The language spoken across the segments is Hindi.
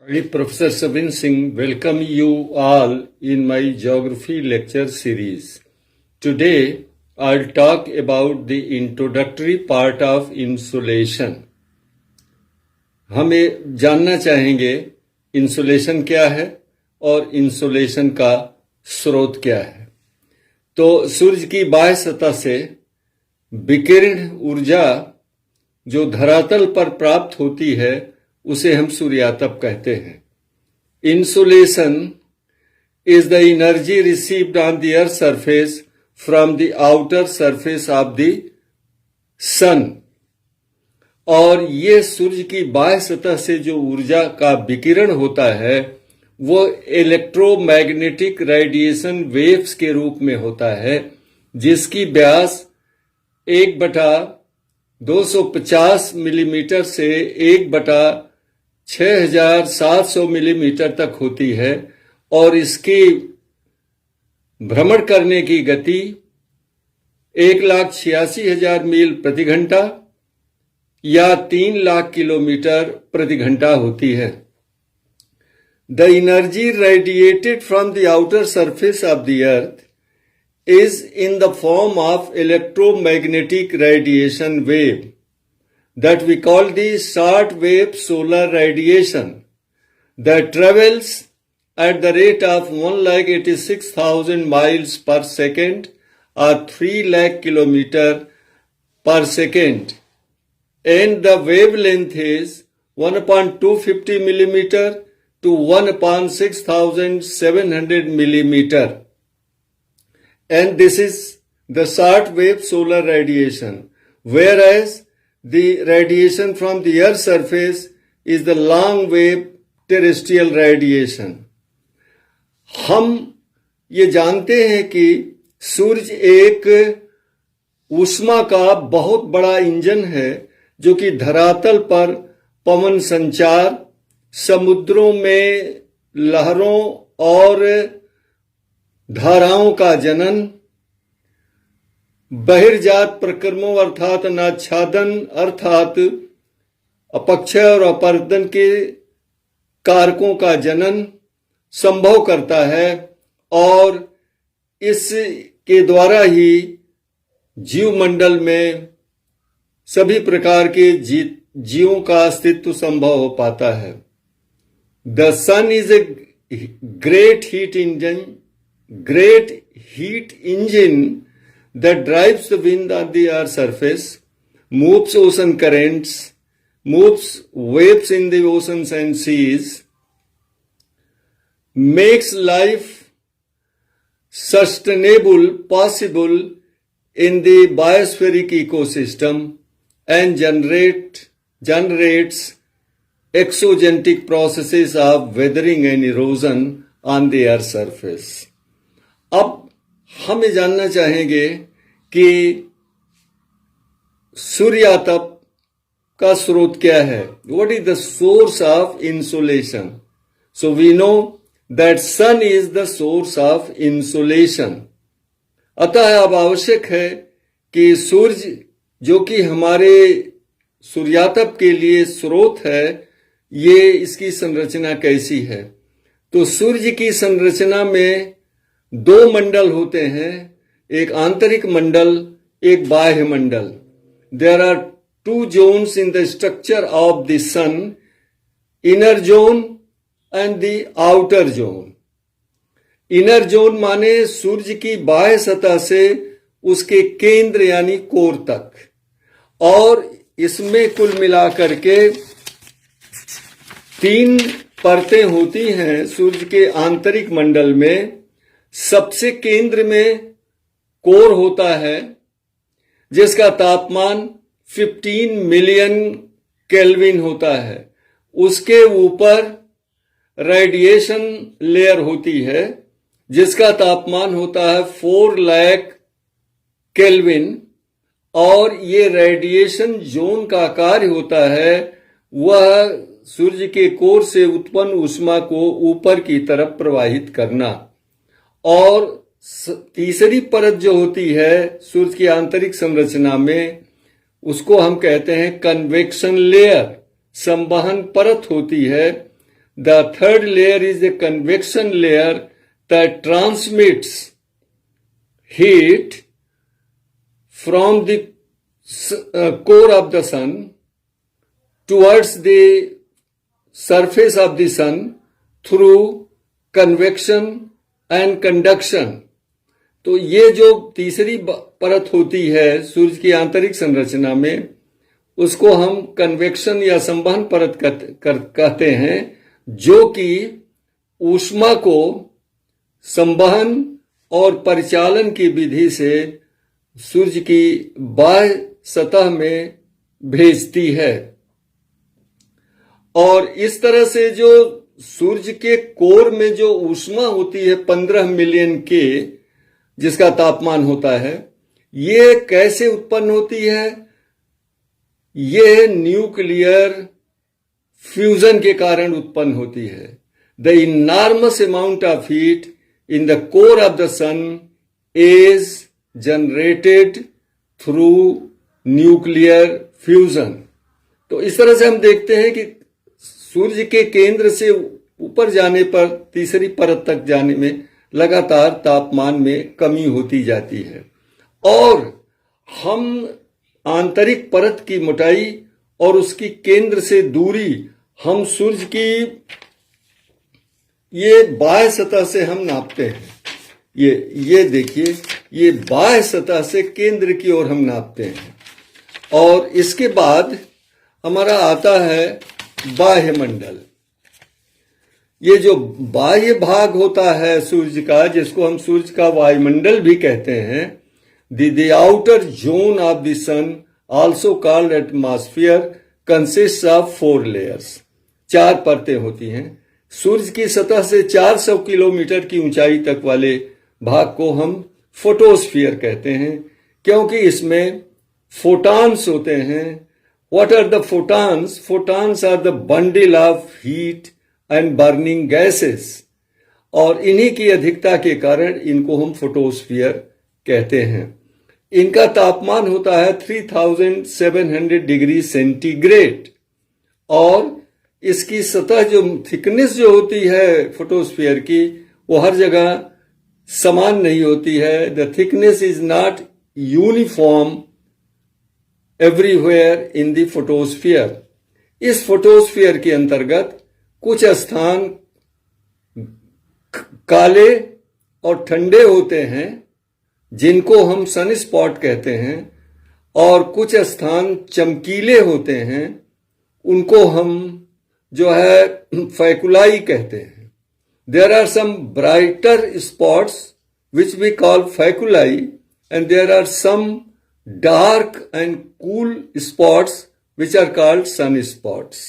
I, Professor Sabin Singh, welcome you all in my geography lecture series. Today, I'll talk about the introductory part of insulation. हमें जानना चाहेंगे इंसुलेशन क्या है और इंसुलेशन का स्रोत क्या है। तो सूर्य की बाह्य सतह से विकिरण ऊर्जा जो धरातल पर प्राप्त होती है उसे हम सूर्यातप कहते हैं। Insolation is the energy received on the earth surface from the outer surface of the sun। और ये सूर्य की बाह्य सतह से जो ऊर्जा का विकिरण होता है वो इलेक्ट्रोमैग्नेटिक रेडिएशन वेव्स के रूप में होता है, जिसकी व्यास 1/250 मिलीमीटर से 1/6700 मिलीमीटर तक होती है और इसकी भ्रमण करने की गति 1,86,000 मील प्रति घंटा या 3 लाख किलोमीटर प्रति घंटा होती है। The energy radiated from the outer surface of the earth is in the form of electromagnetic radiation wave that we call the short wave solar radiation that travels at the rate of 1,86,000 miles per second or 3 lakh kilometer per second, and the wavelength is 1/250 millimeter to 1/6700 millimeter. And this is the short wave solar radiation, whereas the radiation from the earth's surface is the long wave terrestrial radiation. हम ये जानते हैं कि सूर्य एक ऊष्मा का बहुत बड़ा इंजन है जो कि धरातल पर पवन संचार, समुद्रों में लहरों और धाराओं का जनन, बहिर्जात प्रक्रमों अर्थात नाच्छादन अर्थात अपक्षय और अपरदन के कारकों का जनन संभव करता है और इसके द्वारा ही जीवमंडल में सभी प्रकार के जीवों का अस्तित्व संभव हो पाता है। The sun is a great heat engine that drives the wind on the earth's surface, moves ocean currents, moves waves in the oceans and seas, makes life sustainable possible in the biospheric ecosystem, and generates exogentic processes of weathering and erosion on the earth's surface. अब हम ये जानना चाहेंगे कि सूर्यातप का स्रोत क्या है। What is the source of insolation? So we know that sun is the source of insolation. अतः अब आवश्यक है कि सूर्य जो कि हमारे सूर्यातप के लिए स्रोत है, ये इसकी संरचना कैसी है। तो सूर्य की संरचना में 2 मंडल होते हैं, एक आंतरिक मंडल, एक बाह्य मंडल। There are 2 zones in the structure of the sun, inner zone and the outer zone. Inner zone माने सूर्य की बाह्य सतह से उसके केंद्र यानी कोर तक, और इसमें कुल मिलाकर के 3 परतें होती हैं सूर्य के आंतरिक मंडल में। सबसे केंद्र में कोर होता है जिसका तापमान 15 मिलियन केल्विन होता है। उसके ऊपर रेडिएशन लेयर होती है जिसका तापमान होता है 4 लाख केल्विन, और ये रेडिएशन जोन का कार्य होता है वह सूर्य के कोर से उत्पन्न ऊष्मा को ऊपर की तरफ प्रवाहित करना। और तीसरी परत जो होती है सूर्य की आंतरिक संरचना में, उसको हम कहते हैं कन्वेक्शन लेयर, संवहन परत होती है The third layer is a convection layer that transmits heat from the core of the sun towards the surface of the sun through convection and conduction. तो ये जो तीसरी परत होती है सूर्य की आंतरिक संरचना में, उसको हम कन्वेक्शन या संवहन परत कहते हैं, जो कि ऊष्मा को संवहन और परिचालन की विधि से सूर्य की बाह्य सतह में भेजती है। और इस तरह से जो सूर्य के कोर में जो ऊष्मा होती है 15 मिलियन के, जिसका तापमान होता है, ये कैसे उत्पन्न होती है? ये न्यूक्लियर फ्यूजन के कारण उत्पन्न होती है। The enormous amount of heat in the core of the sun is generated through nuclear fusion. तो इस तरह से हम देखते हैं कि सूर्य के केंद्र से ऊपर जाने पर तीसरी परत तक जाने में लगातार तापमान में कमी होती जाती है, और हम आंतरिक परत की मोटाई और उसकी केंद्र से दूरी हम सूर्य की ये बाह्य सतह से हम नापते हैं। ये देखिए, ये बाह्य सतह से केंद्र की ओर हम नापते हैं। और इसके बाद हमारा आता है बाह्य मंडल। ये जो बाह्य भाग होता है सूर्य का, जिसको हम सूर्य का वायुमंडल भी कहते हैं, the outer zone of the sun also called atmosphere consist of 4 layers. 4 परतें होती हैं। सूर्य की सतह से 400 किलोमीटर की ऊंचाई तक वाले भाग को हम फोटोस्फीयर कहते हैं, क्योंकि इसमें फोटॉन्स होते हैं। What are the photons? Photons are the bundle of heat and burning gases, और इन्हीं की अधिकता के कारण इनको हम फोटोस्फीयर कहते हैं। इनका तापमान होता है 3700 डिग्री सेंटीग्रेड, और इसकी सतह जो थिकनेस जो होती है फोटोस्फीयर की, वो हर जगह समान नहीं होती है। The thickness is not uniform everywhere in the photosphere. इस फोटोस्फीयर के अंतर्गत कुछ स्थान काले और ठंडे होते हैं, जिनको हम सन स्पॉट कहते हैं, और कुछ स्थान चमकीले होते हैं, उनको हम जो है फैकुलाई कहते हैं। There are some brighter spots which we call faculae, and there are some dark and cool spots which are called sun spots.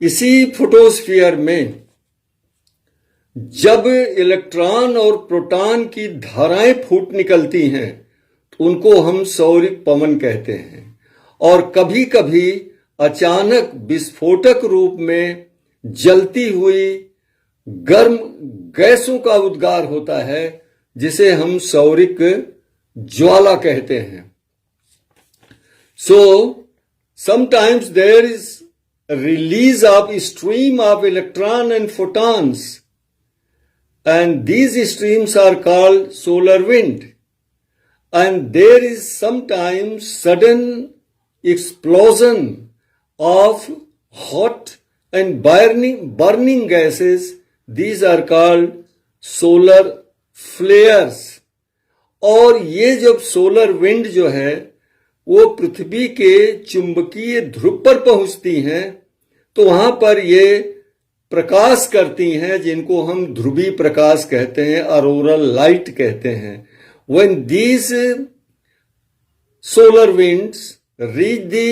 इसी फोटोस्फीयर में जब इलेक्ट्रॉन और प्रोटॉन की धाराएं फूट निकलती हैं, तो उनको हम सौरिक पवन कहते हैं। और कभी कभी अचानक विस्फोटक रूप में जलती हुई गर्म गैसों का उद्गार होता है, जिसे हम सौरिक ज्वाला कहते हैं। So sometimes there is release of stream of electron and photons, and these streams are called solar wind, and there is sometimes sudden explosion of hot and burning gases. These are called solar flares. और ये जब सोलर विंड जो है वो पृथ्वी के चुंबकीय ध्रुव पर पहुंचती हैं, तो वहां पर ये प्रकाश करती हैं, जिनको हम ध्रुवीय प्रकाश कहते हैं, ऑरोरल लाइट कहते हैं। When these solar winds reach the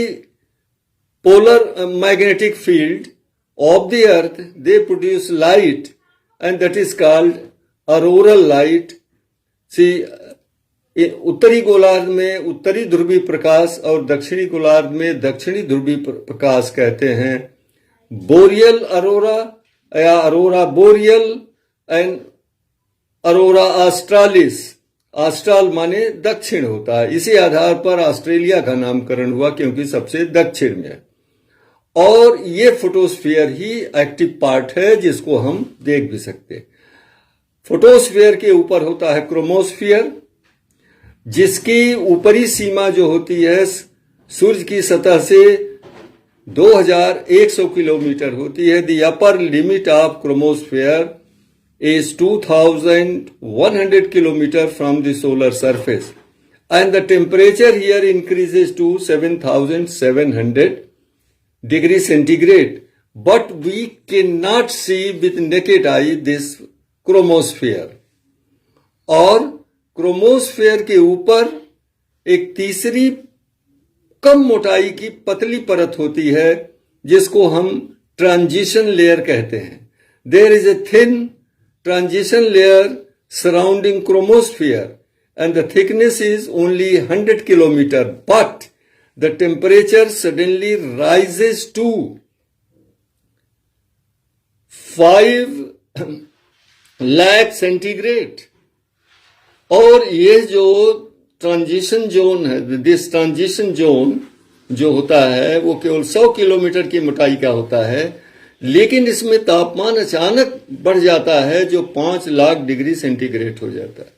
polar magnetic field of the earth, they produce light, and that is called auroral light. See, उत्तरी गोलार्ध में उत्तरी ध्रुवीय प्रकाश और दक्षिणी गोलार्ध में दक्षिणी ध्रुवीय प्रकाश कहते हैं। बोरियल अरोरा या अरोरा बोरियल एंड अरोरा ऑस्ट्रालिस। ऑस्ट्राल माने दक्षिण होता है, इसी आधार पर ऑस्ट्रेलिया का नामकरण हुआ, क्योंकि सबसे दक्षिण में। और ये फोटोस्फीयर ही एक्टिव पार्ट है जिसको हम देख भी सकते हैं। फोटोस्फीयर के ऊपर होता है क्रोमोस्फीयर, जिसकी ऊपरी सीमा जो होती है सूर्य की सतह से 2100 किलोमीटर होती है। The upper limit of chromosphere is 2100 kilometer from the solar surface, and the temperature here increases to 7700 degrees centigrade, but we cannot see with naked eye this chromosphere. और क्रोमोस्फेयर के ऊपर एक तीसरी कम मोटाई की पतली परत होती है जिसको हम ट्रांजिशन लेयर कहते हैं। There is a thin transition layer surrounding chromosphere and the thickness is only 100 kilometer, but the temperature suddenly rises to 5 lakh centigrade। और ये जो ट्रांजिशन जोन है, दिस ट्रांजिशन जोन जो होता है वो केवल 100 किलोमीटर की मोटाई का होता है, लेकिन इसमें तापमान अचानक बढ़ जाता है जो 5 लाख डिग्री सेंटीग्रेड हो जाता है।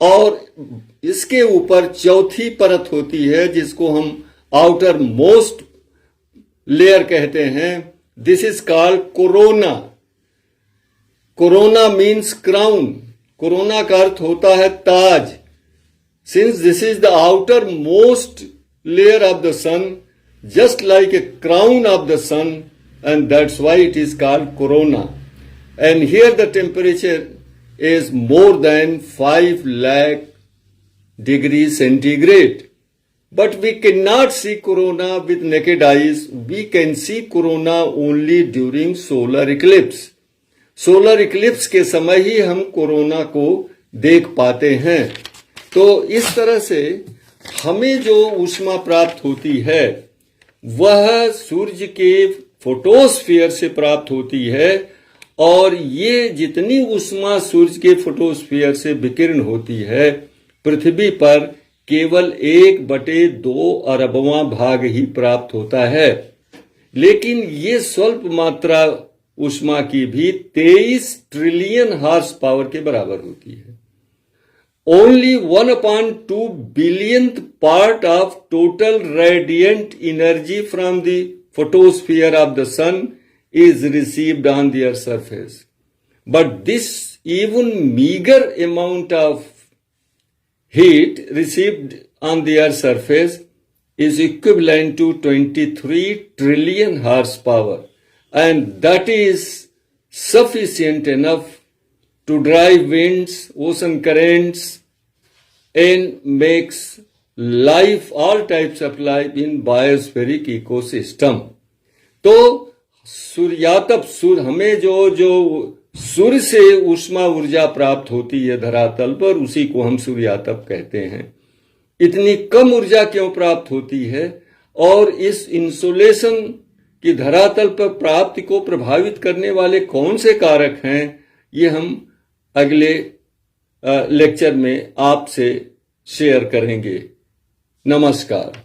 और इसके ऊपर चौथी परत होती है जिसको हम आउटर मोस्ट लेयर कहते हैं। This is called corona. Corona means crown. Corona का अर्थ होता है ताज। Since this is the outer most layer of the sun, just like a crown of the sun, and that's why it is called corona. And here the temperature is more than 5 lakh degrees centigrade. But we cannot see corona with naked eyes. We can see corona only during solar eclipse. Solar Eclipse के समय ही हम कोरोना को देख पाते हैं। तो इस तरह से हमें जो ऊष्मा प्राप्त होती है वह सूर्य के फोटोस्फीयर से प्राप्त होती है, और ये जितनी ऊष्मा सूर्य के फोटोस्फीयर से विकिरण होती है पृथ्वी पर केवल 1/2 अरबवां भाग ही प्राप्त होता है। लेकिन ये स्वल्प मात्रा ऊष्मा की भी 23 ट्रिलियन हॉर्स पावर के बराबर होती है। Only 1/2 billionth part of total radiant energy from the photosphere of the sun is received on the earth's surface. But this even meager amount of heat received on the earth's surface is equivalent to 23 trillion horsepower, and that is sufficient enough to drive winds, ocean currents, and makes life, all types of life in biospheric ecosystem. तो सूर्यातप हमें जो सूर्य से ऊष्मा ऊर्जा प्राप्त होती है धरातल पर, उसी को हम सूर्यातप कहते हैं। इतनी कम ऊर्जा क्यों प्राप्त होती है और इस इंसुलेशन की धरातल पर प्राप्ति को प्रभावित करने वाले कौन से कारक हैं, ये हम अगले लेक्चर में आपसे शेयर करेंगे। नमस्कार।